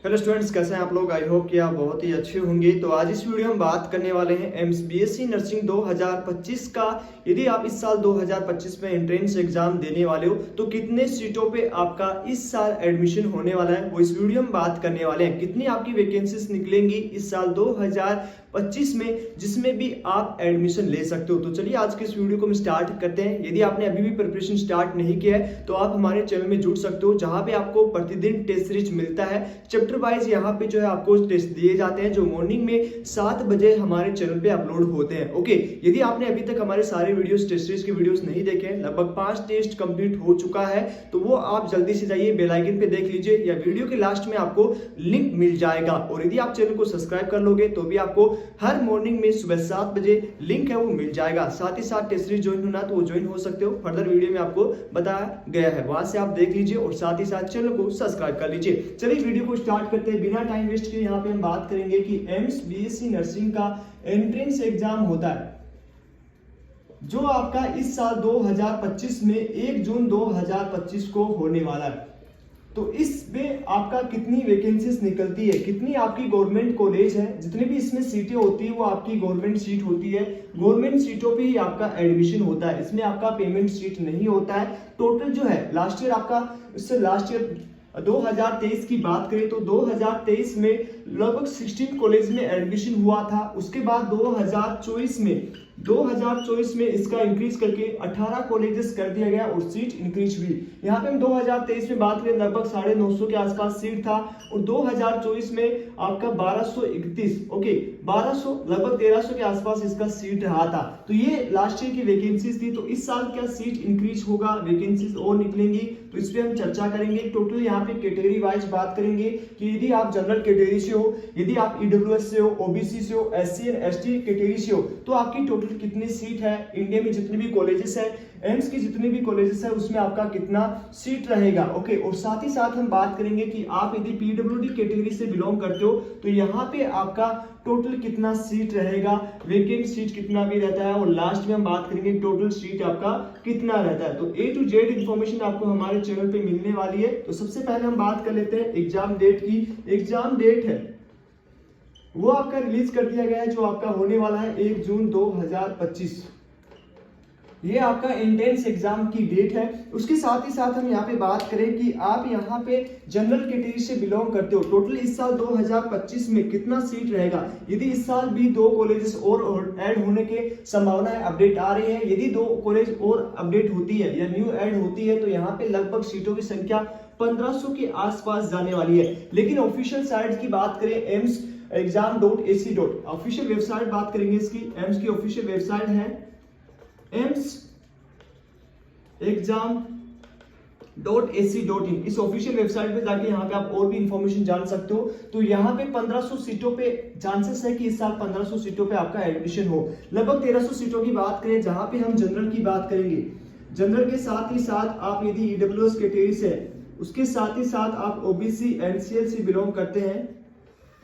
Hello students, कैसे हैं आप लोग। आई होप कि आप बहुत ही अच्छे होंगे। तो आज इस वीडियो में हम बात करने वाले हैं एम्स बीएससी नर्सिंग 2025 का। यदि आप इस साल 2025 में एंट्रेंस एग्जाम देने वाले हो तो कितने सीटों पे आपका इस साल एडमिशन होने वाला है, वो इस वीडियो में बात करने वाले हैं। कितनी आपकी वैकेंसीज निकलेंगी इस साल 2025 में, जिसमें भी आप एडमिशन ले सकते हो। तो चलिए आज के इस वीडियो को हम स्टार्ट करते हैं। यदि आपने अभी भी प्रिपरेशन स्टार्ट नहीं किया है तो आप हमारे चैनल में जुड़ सकते हो, जहां पे आपको प्रतिदिन टेस्ट सीरीज मिलता है। चैप्टर वाइज यहाँ पे जो है आपको टेस्ट दिए जाते हैं, जो मॉर्निंग में 7 बजे हमारे चैनल पे अपलोड होते हैं। ओके, यदि आपने अभी तक हमारे सारे वीडियोस टेस्ट सीरीज के वीडियोस नहीं देखे हैं, लगभग 5 टेस्ट कंप्लीट हो चुका है, तो वो आप जल्दी से जाइए बेल आइकन पे देख लीजिए, या वीडियो के लास्ट में आपको लिंक मिल जाएगा। और यदि आप चैनल को सब्सक्राइब कर लोगे तो भी आपको हर मॉर्निंग में सुबह 7 बजे लिंक है वो मिल जाएगा। साथ ही साथ टेस्ट सीरीज ज्वाइन होना तो वो ज्वाइन हो सकते हो, फर्दर वीडियो में आपको बताया गया है, वहां से आप देख लीजिए और साथ ही साथ चैनल को सब्सक्राइब कर लीजिए। चलिए वीडियो को स्टार्ट करते हैं बिना टाइम वेस्ट किए। यहाँ पे हम बात करेंगे कि एम्स बीएससी नर्सिंग का एंट्रेंस एग्जाम होता है जो आपका इस साल 2025 में 1 जून 2025 को होने वाला है। तो इसमें आपका कितनी वैकेंसीज निकलती है, कितनी आपकी गवर्नमेंट कॉलेज है, जितनी भी इसमें सीटें होती है वो आपकी गवर्नमेंट सीट होती है। गवर्नमेंट सीटों पे ही आपका एडमिशन होता है, इसमें आपका पेमेंट सीट नहीं होता है। टोटल जो है लास्ट ईयर आपका, इससे लास्ट ईयर 2023 की बात करें तो 2023 में लगभग 16 कॉलेज में एडमिशन हुआ था। उसके बाद 2024 में इसका इंक्रीज करके 18 कॉलेजेस कर दिया गया और सीट इंक्रीज हुई। यहाँ पे हम 2023 में बात करें लगभग 950 के आसपास सीट था, और 2024 में आपका 1231, ओके 1200 लगभग 1300 के आसपास इसका सीट रहा था। तो ये लास्ट ईयर की वैकेंसीज थी। तो इस साल क्या सीट इंक्रीज होगा, वैकेंसीज और निकलेंगी, तो इस पे हम चर्चा करेंगे। टोटल यहाँ पे कैटेगरी वाइज बात करेंगे कि यदि आप जनरल कैटेगरी से हो, यदि आप ईडब्ल्यूएस से हो, ओबीसी से हो, एससी एंड एसटी कैटेगरी से हो, तो आपकी टोटल कितनी सीट है। इंडिया में जितने भी कॉलेजेस है, एम्स की जितनी भी कॉलेजेस है, उसमें आपका कितना सीट रहेगा। ओके, और साथ ही साथ हम बात करेंगे कि आप यदि पीडब्ल्यूडी कैटेगरी से बिलोंग करते हो तो यहाँ पे आपका टोटल कितना सीट रहेगा, वेकेंट सीट कितना भी रहता है, और लास्ट में हम बात करेंगे टोटल सीट आपका कितना रहता है। तो ए टू जेड इंफॉर्मेशन आपको हमारे चैनल पे मिलने वाली है। तो सबसे पहले हम बात कर लेते हैं एग्जाम डेट की। एग्जाम डेट है वो आपका रिलीज कर दिया गया है, जो आपका होने वाला है 1 जून 2025। ये आपका एंट्रेंस एग्जाम की डेट है। उसके साथ ही साथ हम यहाँ पे बात करें कि आप यहाँ पे जनरल कैटेगरी से बिलोंग करते हो, टोटल इस साल 2025 में कितना सीट रहेगा। यदि इस साल भी 2 कॉलेजेस और ऐड होने के संभावना है, अपडेट आ रही है, यदि 2 कॉलेज और अपडेट होती है या न्यू ऐड होती है तो यहाँ पे लगभग सीटों की संख्या 1500 के आसपास जाने वाली है। लेकिन ऑफिशियल साइट की बात करें, एम्स exam.ac. ऑफिशियल वेबसाइट बात करेंगे इसकी। एम्स की ऑफिशियल वेबसाइट है एम्स exam.ac.in। इस ऑफिशियल वेबसाइट पे जाके यहाँ पे आप और भी इंफॉर्मेशन जान सकते हो। तो यहाँ पे 1500 सीटों पे चांसेस है कि इस साल 1500 सीटों पे आपका एडमिशन हो। लगभग 1300 सीटों की बात करें, जहां पे हम जनरल की बात करेंगे। जनरल के साथ ही साथ आप यदि ईडब्ल्यूएस कैटेगरी से, उसके साथ ही साथ आप ओबीसी एनसीएल से बिलोंग करते हैं,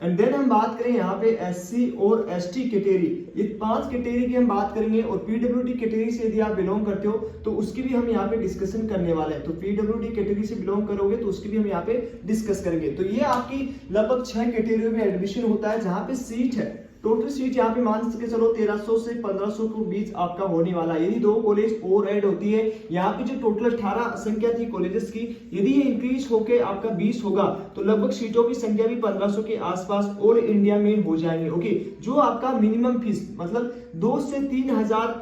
एंड देन हम बात करें यहाँ पे एससी और एसटी कैटेगरी, ये 5 कैटेगरी की हम बात करेंगे। और पीडब्ल्यूडी कैटेगरी से यदि आप बिलोंग करते हो तो उसकी भी हम यहाँ पे डिस्कशन करने वाले हैं। तो पीडब्ल्यूडी कैटेगरी से बिलोंग करोगे तो उसकी भी हम यहाँ पे डिस्कस करेंगे। तो ये आपकी लगभग 6 कैटेगरी में एडमिशन होता है, जहां पे सीट है टोटल सीट यहाँ पे मान के चलो 1300 से 1500 के बीच आपका होने वाला है। यदि 2 कॉलेज और ऐड होती है, यहाँ पे जो टोटल 18 संख्या थी कॉलेजेस की, यदि ये इंक्रीज होके आपका 20 होगा तो लगभग सीटों की संख्या भी 1500 के आसपास ऑल इंडिया में हो जाएंगे। ओके, जो आपका मिनिमम फीस मतलब 2 से 3000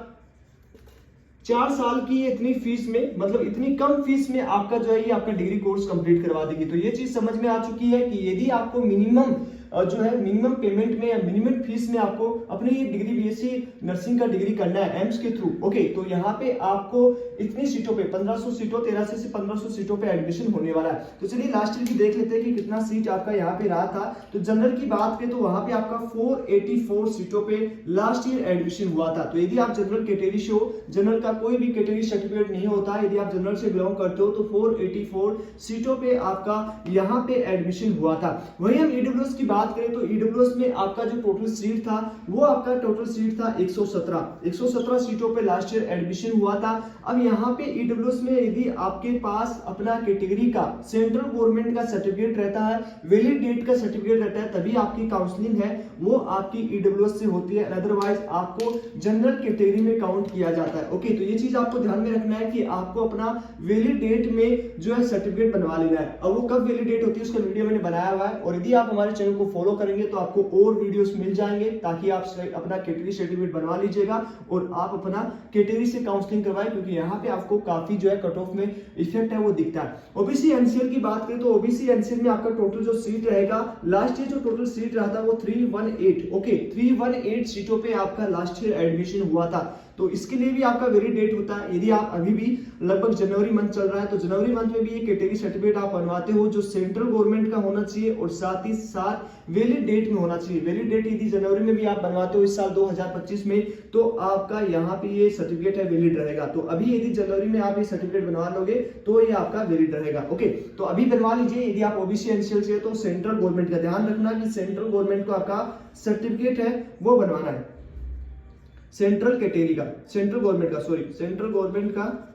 4 साल की इतनी फीस में, मतलब इतनी कम फीस में आपका जो है ये आपका डिग्री कोर्स कंप्लीट करवा देगी। तो ये चीज समझ में आ चुकी है कि यदि आपको मिनिमम जो है मिनिमम पेमेंट में या मिनिमम फीस में आपको अपनी ये डिग्री बीएससी नर्सिंग का डिग्री करना है एम्स के थ्रू। ओके, तो यहाँ पे आपको इतनी सीटों पे 1500 सीटों 1300 से 1500 सीटों पे एडमिशन होने वाला है। तो चलिए लास्ट ईयर की देख लेते हैं कि कितना सीट आपका यहाँ पे रहा था। तो जनरल की बात करें तो वहां पे आपका 484 सीटों पे लास्ट ईयर एडमिशन हुआ था। तो यदि आप जनरल कैटेगरी से हो, जनरल का कोई भी कैटेगरी सर्टिफिकेट नहीं होता, यदि आप जनरल से बिलोंग करते हो तो 484 सीटों पे आपका यहाँ पे एडमिशन हुआ था। वही हम ईडब्ल्यूएस की बात बात करें तो ईडब्ल्यूएस में आपका जो टोटल सीट था वो आपका टोटल सीट था 117 सीटों पे लास्ट ईयर एडमिशन हुआ था। अब यहाँ पे ईडब्ल्यूएस में यदि आपके पास अपना कैटेगरी का सेंट्रल गवर्नमेंट का सर्टिफिकेट रहता है, वैलिड डेट का सर्टिफिकेट रहता है, तभी आपकी काउंसलिंग है वो आपकी ईडब्ल्यूएस से होती है, अदरवाइज आपको जनरल कैटेगरी में काउंट किया जाता है। ओके, तो ये चीज आपको ध्यान में रखना है कि आपको अपना वैलिड डेट में जो है सर्टिफिकेट बनवा लेना है। और वो कब वैलिड डेट होती है उसका वीडियो मैंने बनाया हुआ है, और यदि आप हमारे चैनल को फॉलो करेंगे तो आपको और वीडियोस मिल जाएंगे ताकि आप अपना कैटेगरी सर्टिफिकेट बनवा लीजिएगा और आप अपना कैटेगरी से काउंसलिंग करवाएं, क्योंकि यहाँ पे आपको काफी जो है कट ऑफ में इफेक्ट है वो दिखता है। ओबीसी एनसीएल की बात करें तो ओबीसी एनसीएल में आपका टोटल जो सीट रहेगा, लास्ट ईयर जो टोटल सीट रहा था वो 318, ओके 318 सीटों पे आपका लास्ट ईयर एडमिशन हुआ था। तो इसके लिए भी आपका वैलिड डेट होता है। यदि आप अभी भी लगभग जनवरी मंथ चल रहा है तो जनवरी मंथ में भी ये कैटेगरी सर्टिफिकेट आप बनवाते हो जो सेंट्रल गवर्नमेंट का होना चाहिए और साथ ही साथ वैलिड डेट में होना चाहिए। वैलिड डेट यदि जनवरी में भी आप बनवाते हो इस साल 2025 में तो आपका यहाँ पे ये सर्टिफिकेट है वैलिड रहेगा। तो अभी यदि जनवरी में आप ये सर्टिफिकेट बनवा लोगे तो ये आपका वैलिड रहेगा। ओके, तो अभी बनवा लीजिए। यदि आप ओबीसी एनसीएल से तो सेंट्रल गवर्नमेंट का ध्यान रखना कि सेंट्रल गवर्नमेंट को आपका सर्टिफिकेट है वो बनवाना है, सेंट्रल कैटेगरी का, सेंट्रल गवर्नमेंट का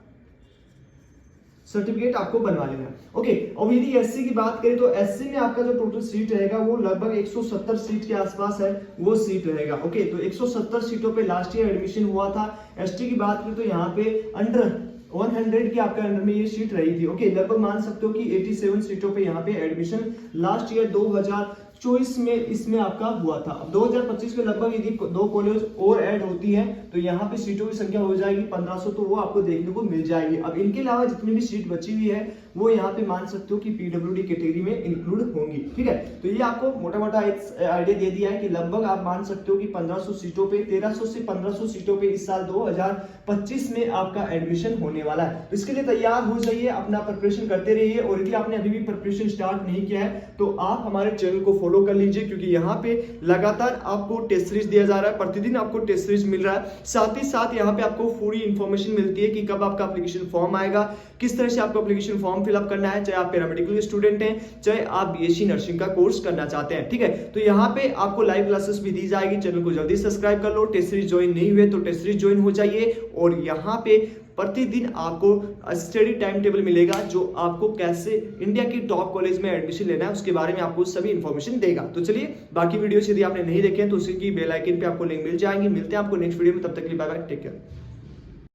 सर्टिफिकेट आपको बनवा लेना है। ओके, और यदि एससी की बात करें तो एससी में आपका जो टोटल सीट रहेगा वो लगभग 170 सीट के आसपास है वो सीट रहेगा। ओके, तो 170 सीटों पे लास्ट ईयर एडमिशन हुआ था। एसटी की बात करें तो यहाँ पे अंडर 100 के आपके अंडर में ये सीट रही थी। ओके, लगभग मान सकते हो कि 87 सीटों पे यहाँ पे एडमिशन लास्ट ईयर 2024 में इसमें आपका हुआ था। अब 2025 में लगभग यदि 2 कॉलेज और ऐड होती है तो यहाँ पे सीटों की संख्या हो जाएगी 1500, तो वो आपको देखने को मिल जाएगी। अब इनके अलावा जितनी भी सीट बची हुई है वो यहाँ पे मान सकते हो कि पीडब्ल्यूडी कैटेगरी में इंक्लूड होंगी। ठीक है, तो ये आपको मोटा मोटा एक आइडिया दे दिया है कि लगभग आप मान सकते हो कि 1500 सीटों पे 1300 से 1500 सीटों पे इस साल 2025 में आपका एडमिशन होने वाला है। तो इसके लिए तैयार हो जाइए, अपना प्रिपरेशन करते रहिए, और यदि आपने अभी भी प्रिपरेशन स्टार्ट नहीं किया है तो आप हमारे चैनल को फॉलो कर लीजिए, क्योंकि यहाँ पे लगातार आपको टेस्ट सीरीज दिया जा रहा है, प्रतिदिन आपको टेस्ट सीरीज मिल रहा है। साथ ही साथ यहाँ पे आपको पूरी इंफॉर्मेशन मिलती है कि कब आपका एप्लीकेशन फॉर्म आएगा, किस तरह से आपको एप्लीकेशन फॉर्म फिलअप करना है, चाहे आप पैरामेडिकल स्टूडेंट हैं, चाहे आप बीएससी नर्सिंग का कोर्स करना चाहते हैं। ठीक है, तो यहाँ पे आपको लाइव क्लासेस भी दी जाएगी। चैनल को जल्दी सब्सक्राइब कर लो। टेस्ट सीरीज ज्वाइन नहीं हुए तो टेस्ट सीरीज ज्वाइन हो जाइए, और यहाँ पे प्रतिदिन आपको स्टडी टाइम टेबल मिलेगा जो आपको कैसे इंडिया की टॉप कॉलेज में एडमिशन लेना है उसके बारे में आपको सभी इंफॉर्मेशन देगा। तो चलिए, बाकी वीडियोस यदि आपने नहीं देखे हैं तो उसी की बेल आइकन पे आपको लिंक मिल जाएंगे। मिलते हैं आपको नेक्स्ट वीडियो में, तब तक के लिए बाय बाय, टेक केयर।